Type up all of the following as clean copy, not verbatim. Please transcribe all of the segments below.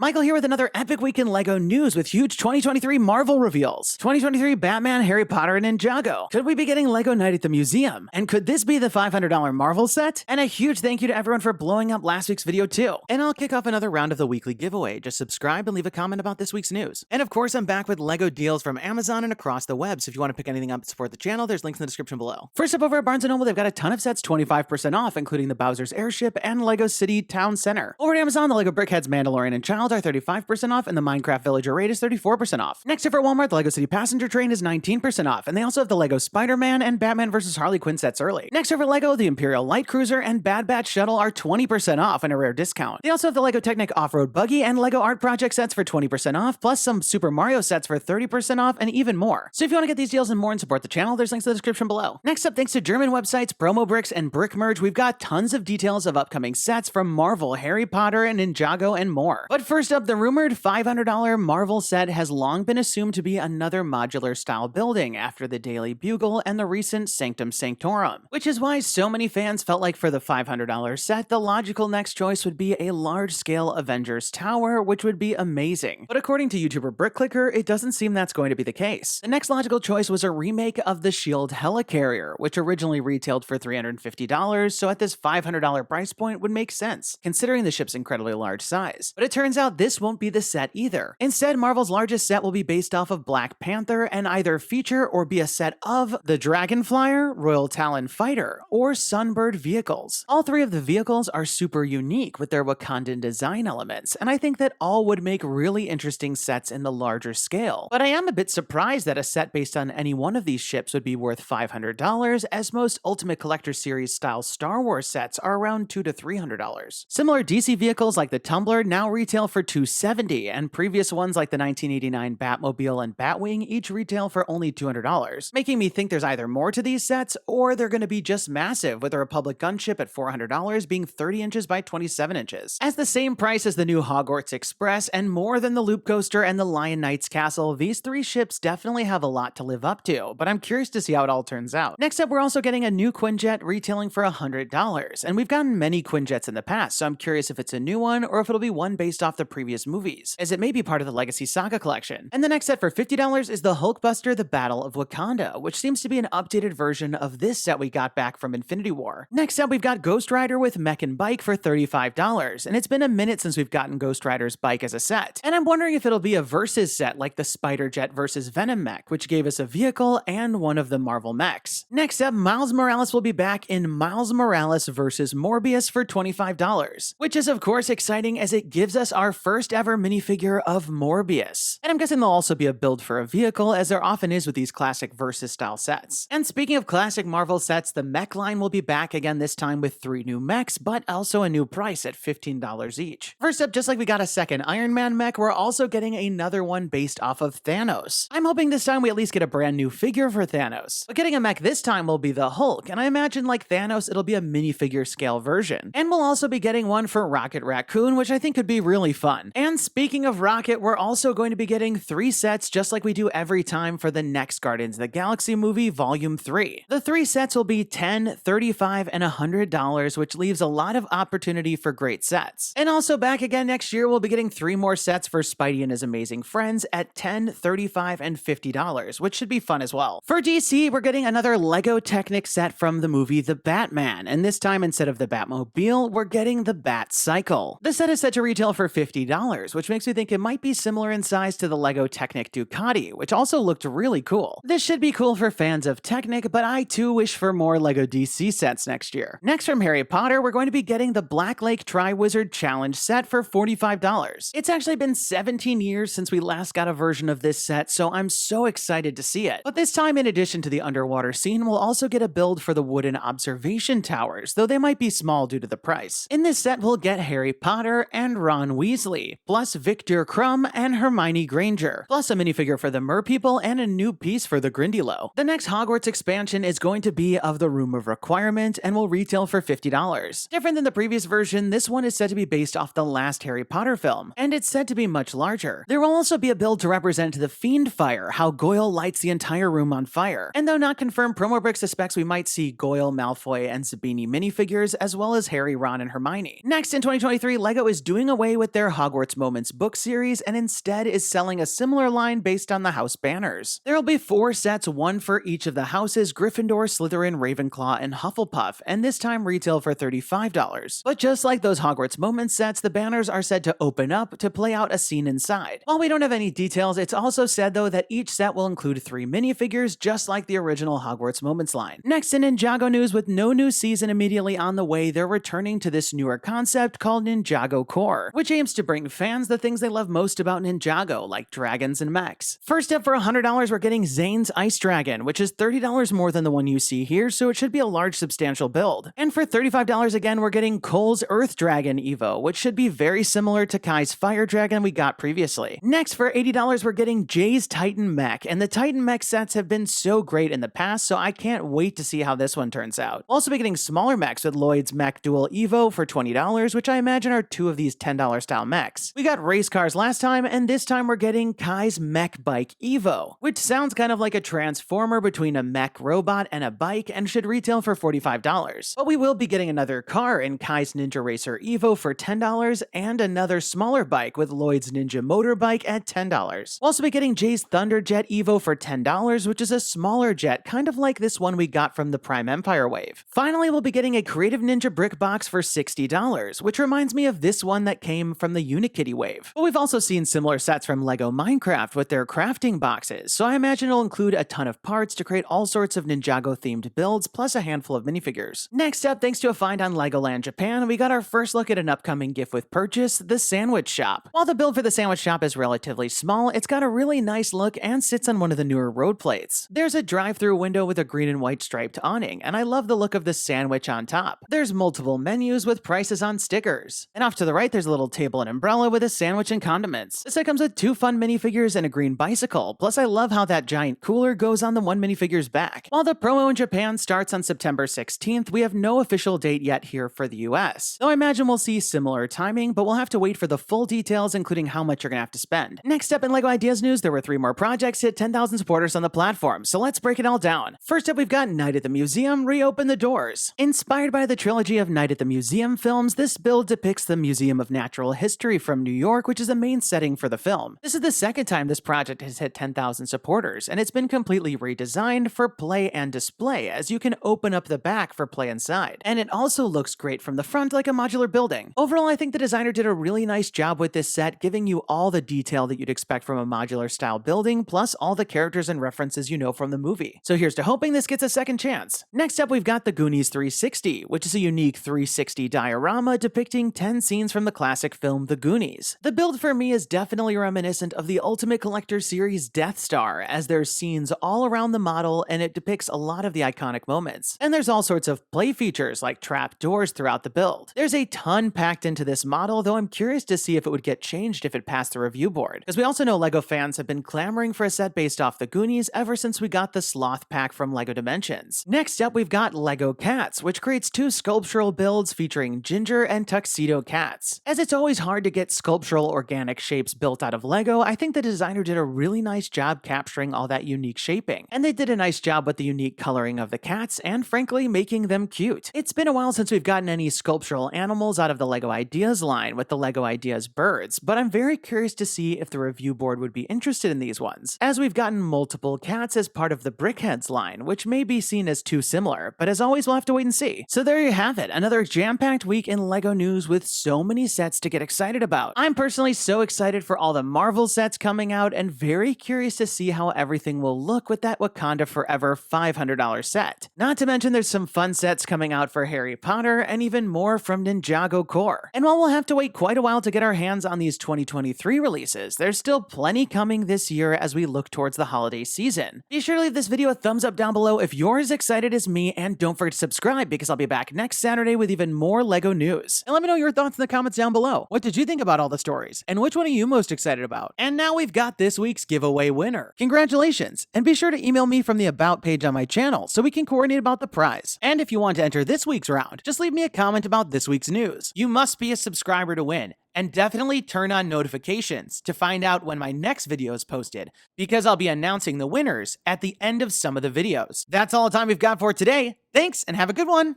Michael here with another epic week in LEGO news with huge 2023 Marvel reveals. 2023 Batman, Harry Potter, and Ninjago. Could we be getting LEGO Night at the Museum? And could this be the $500 Marvel set? And a huge thank you to everyone for blowing up last week's video too. And I'll kick off another round of the weekly giveaway. Just subscribe and leave a comment about this week's news. And of course, I'm back with LEGO deals from Amazon and across the web. So if you want to pick anything up to support the channel, there's links in the description below. First up, over at Barnes & Noble, they've got a ton of sets 25% off, including the Bowser's Airship and LEGO City Town Center. Over at Amazon, the LEGO Brickheads Mandalorian and Child are 35% off, and the Minecraft Villager Raid is 34% off. Next up for Walmart, the LEGO City Passenger Train is 19% off, and they also have the LEGO Spider-Man and Batman vs. Harley Quinn sets early. Next over LEGO, the Imperial Light Cruiser and Bad Batch Shuttle are 20% off and a rare discount. They also have the LEGO Technic Off-Road Buggy and LEGO Art Project sets for 20% off, plus some Super Mario sets for 30% off, and even more. So if you want to get these deals and more and support the channel, there's links in the description below. Next up, thanks to German websites PromoBricks and BrickMerge, we've got tons of details of upcoming sets from Marvel, Harry Potter, and Ninjago, and more. But first up, the rumored $500 Marvel set has long been assumed to be another modular-style building after the Daily Bugle and the recent Sanctum Sanctorum, which is why so many fans felt like for the $500 set, the logical next choice would be a large-scale Avengers Tower, which would be amazing. But according to YouTuber BrickClicker, it doesn't seem that's going to be the case. The next logical choice was a remake of the S.H.I.E.L.D. Helicarrier, which originally retailed for $350, so at this $500 price point would make sense, considering the ship's incredibly large size. But it turns out this won't be the set either. Instead, Marvel's largest set will be based off of Black Panther and either feature or be a set of the Dragonflyer, Royal Talon Fighter, or Sunbird vehicles. All three of the vehicles are super unique with their Wakandan design elements, and I think that all would make really interesting sets in the larger scale. But I am a bit surprised that a set based on any one of these ships would be worth $500, as most Ultimate Collector Series style Star Wars sets are around $200 to $300. Similar DC vehicles like the Tumbler now retail for $270, and previous ones like the 1989 Batmobile and Batwing each retail for only $200, making me think there's either more to these sets or they're going to be just massive, with the Republic gunship at $400 being 30 inches by 27 inches. As the same price as the new Hogwarts Express and more than the Loop Coaster and the Lion Knight's Castle, these three ships definitely have a lot to live up to, but I'm curious to see how it all turns out. Next up, we're also getting a new Quinjet retailing for $100, and we've gotten many Quinjets in the past, so I'm curious if it's a new one or if it'll be one based off the previous movies, as it may be part of the Legacy Saga collection. And the next set for $50 is the Hulkbuster, the Battle of Wakanda, which seems to be an updated version of this set we got back from Infinity War. Next up, we've got Ghost Rider with Mech and Bike for $35, and it's been a minute since we've gotten Ghost Rider's bike as a set. And I'm wondering if it'll be a versus set like the Spider-Jet versus Venom Mech, which gave us a vehicle and one of the Marvel mechs. Next up, Miles Morales will be back in Miles Morales vs. Morbius for $25, which is of course exciting as it gives us our first ever minifigure of Morbius. And I'm guessing there'll also be a build for a vehicle, as there often is with these classic versus style sets. And speaking of classic Marvel sets, the mech line will be back again, this time with 3 new mechs, but also a new price at $15 each. First up, just like we got a second Iron Man mech, we're also getting another one based off of Thanos. I'm hoping this time we at least get a brand new figure for Thanos. But getting a mech this time will be the Hulk, and I imagine like Thanos, it'll be a minifigure scale version. And we'll also be getting one for Rocket Raccoon, which I think could be really fun. And speaking of Rocket, we're also going to be getting 3 sets just like we do every time for the next Guardians of the Galaxy movie Volume 3. The 3 sets will be $10, $35, and $100, which leaves a lot of opportunity for great sets. And also back again next year, we'll be getting 3 more sets for Spidey and his amazing friends at $10, $35, and $50, which should be fun as well. For DC, we're getting another LEGO Technic set from the movie The Batman, and this time instead of the Batmobile, we're getting the Bat Cycle. The set is set to retail for $50, which makes me think it might be similar in size to the LEGO Technic Ducati, which also looked really cool. This should be cool for fans of Technic, but I too wish for more LEGO DC sets next year. Next from Harry Potter, we're going to be getting the Black Lake Triwizard Challenge set for $45. It's actually been 17 years since we last got a version of this set, so I'm so excited to see it. But this time, in addition to the underwater scene, we'll also get a build for the wooden observation towers, though they might be small due to the price. In this set, we'll get Harry Potter and Ron Weasley, plus Victor Crumb and Hermione Granger, plus a minifigure for the Merpeople and a new piece for the Grindylow. The next Hogwarts expansion is going to be of the Room of Requirement and will retail for $50. Different than the previous version, this one is said to be based off the last Harry Potter film, and it's said to be much larger. There will also be a build to represent the Fiend Fire, how Goyle lights the entire room on fire. And though not confirmed, PromoBricks suspects we might see Goyle, Malfoy, and Zabini minifigures, as well as Harry, Ron, and Hermione. Next, in 2023, LEGO is doing away with their their Hogwarts Moments book series and instead is selling a similar line based on the house banners. There'll be 4 sets, one for each of the houses: Gryffindor, Slytherin, Ravenclaw, and Hufflepuff, and this time retail for $35. But just like those Hogwarts Moments sets, the banners are said to open up to play out a scene inside. While we don't have any details, it's also said though that each set will include 3 minifigures, just like the original Hogwarts Moments line. Next in Ninjago news, with no new season immediately on the way, they're returning to this newer concept called Ninjago Core, which aims to bring fans the things they love most about Ninjago, like dragons and mechs. First up, for $100, we're getting Zane's Ice Dragon, which is $30 more than the one you see here, so it should be a large, substantial build. And for $35 again, we're getting Cole's Earth Dragon Evo, which should be very similar to Kai's Fire Dragon we got previously. Next, for $80, we're getting Jay's Titan Mech, and the Titan Mech sets have been so great in the past, so I can't wait to see how this one turns out. We'll also be getting smaller mechs with Lloyd's Mech Duel Evo for $20, which I imagine are 2 of these $10 style mechs. We got race cars last time, and this time we're getting Kai's Mech Bike Evo, which sounds kind of like a transformer between a mech robot and a bike and should retail for $45. But we will be getting another car in Kai's Ninja Racer Evo for $10 and another smaller bike with Lloyd's Ninja Motorbike at $10. We'll also be getting Jay's Thunderjet Evo for $10, which is a smaller jet, kind of like this one we got from the Prime Empire wave. Finally, we'll be getting a Creative Ninja Brick Box for $60, which reminds me of this one that came from the Unikitty wave. But we've also seen similar sets from LEGO Minecraft with their crafting boxes, so I imagine it'll include a ton of parts to create all sorts of Ninjago-themed builds, plus a handful of minifigures. Next up, thanks to a find on Legoland Japan, we got our first look at an upcoming gift with purchase, the Sandwich Shop. While the build for the Sandwich Shop is relatively small, it's got a really nice look and sits on one of the newer road plates. There's a drive-through window with a green and white striped awning, and I love the look of the sandwich on top. There's multiple menus with prices on stickers. And off to the right, there's a little table and umbrella with a sandwich and condiments. This set comes with 2 fun minifigures and a green bicycle, plus I love how that giant cooler goes on the one minifigure's back. While the promo in Japan starts on September 16th, we have no official date yet here for the US. Though I imagine we'll see similar timing, but we'll have to wait for the full details, including how much you're gonna have to spend. Next up in LEGO Ideas news, there were 3 more projects hit 10,000 supporters on the platform, so let's break it all down. First up, we've got Night at the Museum Reopen the Doors. Inspired by the trilogy of Night at the Museum films, this build depicts the Museum of Natural History from New York, which is the main setting for the film. This is the second time this project has hit 10,000 supporters, and it's been completely redesigned for play and display, as you can open up the back for play inside. And it also looks great from the front like a modular building. Overall, I think the designer did a really nice job with this set, giving you all the detail that you'd expect from a modular style building, plus all the characters and references you know from the movie. So here's to hoping this gets a second chance. Next up, we've got the Goonies 360, which is a unique 360 diorama depicting 10 scenes from the classic film The Goonies. The build for me is definitely reminiscent of the Ultimate Collector series Death Star, as there's scenes all around the model and it depicts a lot of the iconic moments. And there's all sorts of play features like trap doors throughout the build. There's a ton packed into this model, though I'm curious to see if it would get changed if it passed the review board, because we also know LEGO fans have been clamoring for a set based off the Goonies ever since we got the Sloth pack from LEGO Dimensions. Next up, we've got LEGO Cats, which creates 2 sculptural builds featuring Ginger and Tuxedo cats. As it's always hard to get sculptural organic shapes built out of LEGO, I think the designer did a really nice job capturing all that unique shaping, and they did a nice job with the unique coloring of the cats and frankly making them cute. It's been a while since we've gotten any sculptural animals out of the LEGO Ideas line with the LEGO Ideas birds, but I'm very curious to see if the review board would be interested in these ones, as we've gotten multiple cats as part of the Brickheads line, which may be seen as too similar, but as always we'll have to wait and see. So there you have it, another jam-packed week in LEGO news with so many sets to get excited about. I'm personally so excited for all the Marvel sets coming out and very curious to see how everything will look with that Wakanda Forever $500 set. Not to mention there's some fun sets coming out for Harry Potter and even more from Ninjago Core. And while we'll have to wait quite a while to get our hands on these 2023 releases, there's still plenty coming this year as we look towards the holiday season. Be sure to leave this video a thumbs up down below if you're as excited as me, and don't forget to subscribe because I'll be back next Saturday with even more LEGO news. And let me know your thoughts in the comments down below. What did you think about all the stories? And which one are you most excited about? And now we've got this week's giveaway winner. Congratulations! And be sure to email me from the About page on my channel so we can coordinate about the prize. And if you want to enter this week's round, just leave me a comment about this week's news. You must be a subscriber to win. And definitely turn on notifications to find out when my next video is posted, because I'll be announcing the winners at the end of some of the videos. That's all the time we've got for today. Thanks and have a good one.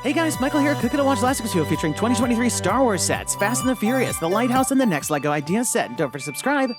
Hey guys, Michael here, clicking to watch last week's video featuring 2023 Star Wars sets, Fast and the Furious, The Lighthouse, and the next LEGO Idea set. And don't forget to subscribe.